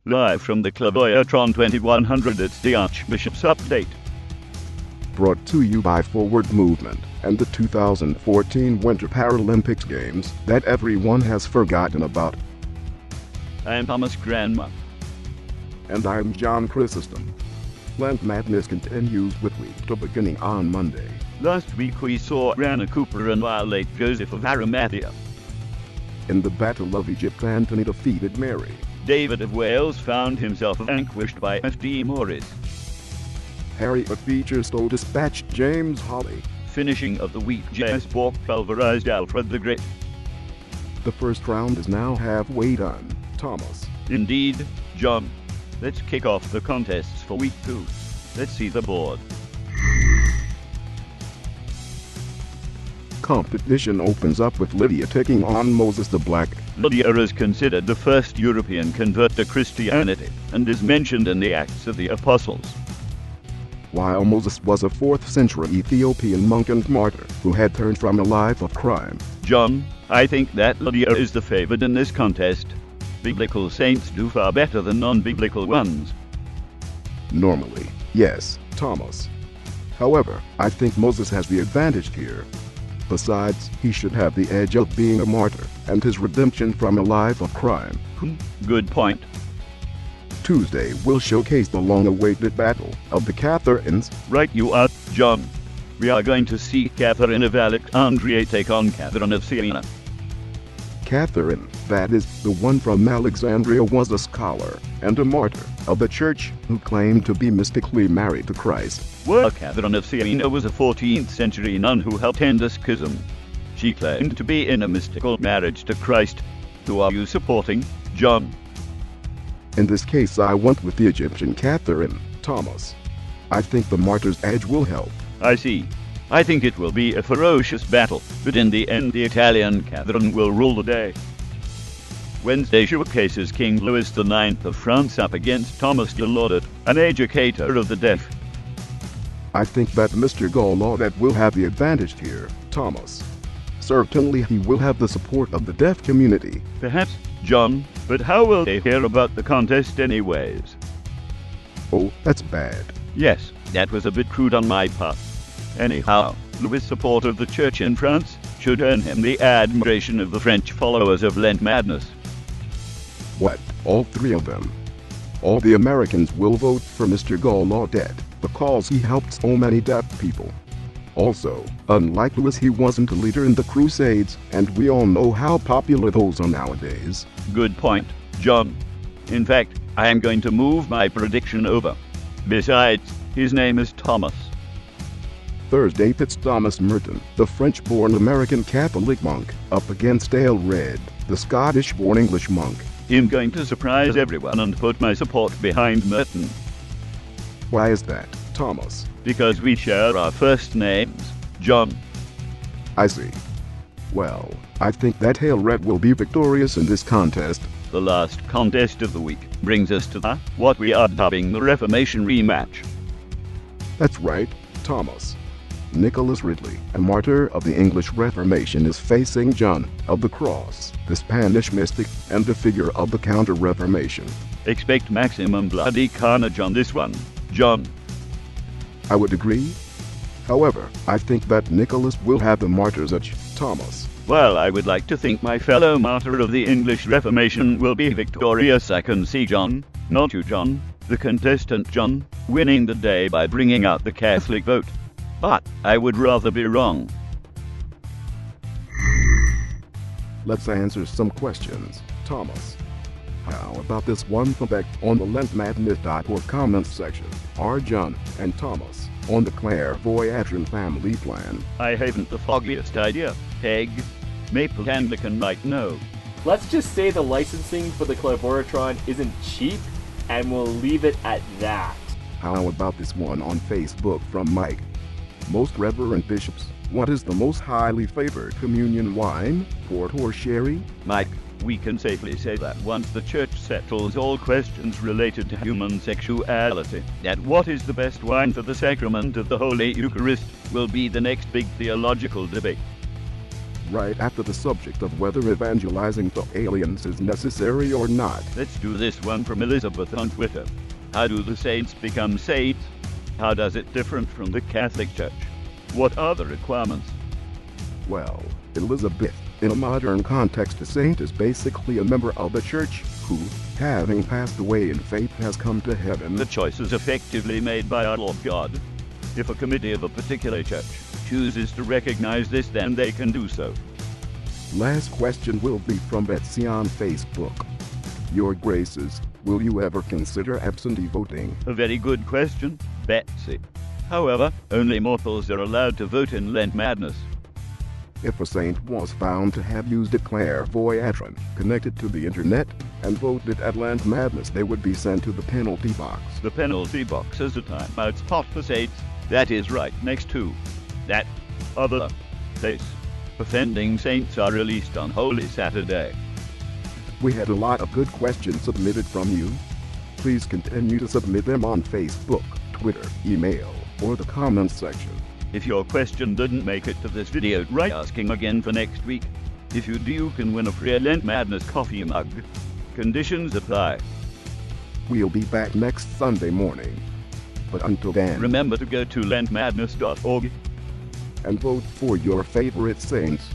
Live from the Clairvoyatron 2100, it's the Archbishops Update. Brought to you by Forward Movement and the 2014 Winter Paralympics Games that everyone has forgotten about. I'm Thomas Granma. And I'm John Chrysostom. Lent Madness continues with week 2 beginning on Monday. Last week we saw Rana Cooper annihilate Joseph of Arimathea. In the Battle of Egypt, Anthony defeated Mary. David of Wales found himself vanquished by F.D. Morris. Harriet Beecher Stowe dispatched James Hawley. Finishing of the week, J.S. Bork pulverized Alfred the Great. The first round is now halfway done, Thomas. Indeed, John. Let's kick off the contests for week 2. Let's see the board. Competition opens up with Lydia taking on Moses the Black. Lydia is considered the first European convert to Christianity and is mentioned in the Acts of the Apostles. While Moses was a 4th century Ethiopian monk and martyr who had turned from a life of crime. John, I think that Lydia is the favored in this contest. Biblical saints do far better than non-biblical ones. Normally, yes, Thomas. However, I think Moses has the advantage here. Besides, he should have the edge of being a martyr and his redemption from a life of crime. Good point. Tuesday will showcase the long-awaited battle of the Catharines. Right you are, John. We are going to see Catherine of Alexandria take on Catherine of Siena. Catherine, that is, the one from Alexandria, was a scholar and a martyr of the church who claimed to be mystically married to Christ. Well, Catherine of Siena was a 14th century nun who helped end a schism. She claimed to be in a mystical marriage to Christ. Who are you supporting, John? In this case, I went with the Egyptian Catherine, Thomas. I think the martyr's edge will help. I see. I think it will be a ferocious battle, but in the end the Italian Catherine will rule the day. Wednesday showcases King Louis IX of France up against Thomas de Laudet, an educator of the deaf. I think that Mr. Laudet will have the advantage here, Thomas. Certainly he will have the support of the deaf community. Perhaps, John, but how will they hear about the contest anyways? Oh, that's bad. Yes, that was a bit crude on my part. Anyhow, Louis' support of the church in France should earn him the admiration of the French followers of Lent Madness. What, all 3 of them? All the Americans will vote for Mr. Laudet because he helped so many deaf people. Also, unlike Louis, he wasn't a leader in the Crusades, and we all know how popular those are nowadays. Good point, John. In fact, I am going to move my prediction over. Besides, his name is Thomas. Thursday pits Thomas Merton, the French-born American Catholic monk, up against Aelred, the Scottish-born English monk. I'm going to surprise everyone and put my support behind Merton. Why is that, Thomas? Because we share our first names, John. I see. Well, I think that Aelred will be victorious in this contest. The last contest of the week brings us to what we are dubbing the Reformation rematch. That's right, Thomas. Nicholas Ridley, a martyr of the English Reformation, is facing John of the Cross, the Spanish mystic and the figure of the Counter-Reformation. Expect maximum bloody carnage on this one, John. I would agree. However, I think that Nicholas will have the martyr's edge, Thomas. Well, I would like to think my fellow martyr of the English Reformation will be victorious. I can see John, not you, John, the contestant John, winning the day by bringing out the Catholic vote. But I would rather be wrong. Let's answer some questions, Thomas. How about this one from back on the lentmadness.org comments section? Are John and Thomas on the Clairvoyatron family plan? I haven't the foggiest idea, Peg. Maple Anglican might know. Let's just say the licensing for the Clairvoyatron isn't cheap, and we'll leave it at that. How about this one on Facebook from Mike? Most reverend bishops, what is the most highly favored communion wine, port or sherry? Mike, we can safely say that once the church settles all questions related to human sexuality, that what is the best wine for the sacrament of the Holy Eucharist will be the next big theological debate. right after the subject of whether evangelizing for aliens is necessary or not. Let's do this one from Elizabeth on Twitter. How do the saints become saints? How does it differ from the Catholic Church? What are the requirements? Well, Elizabeth, in a modern context, a saint is basically a member of the church who, having passed away in faith, has come to heaven. The choice is effectively made by our Lord God. If a committee of a particular church chooses to recognize this, then they can do so. Last question will be from Betsy on Facebook. Your Graces, will you ever consider absentee voting? A very good question, Betsy. However, only mortals are allowed to vote in Lent Madness. If a saint was found to have used a clairvoyant connected to the internet and voted at Lent Madness, they would be sent to the penalty box. The penalty box is a timeout spot for saints. That is right next to that other place. Offending saints are released on Holy Saturday. We had a lot of good questions submitted from you. Please continue to submit them on Facebook, Twitter, email, or the comments section. If your question didn't make it to this video, try asking again for next week. If you do, you can win a free Lent Madness coffee mug. Conditions apply. We'll be back next Sunday morning. But until then, remember to go to lentmadness.org and vote for your favorite saints.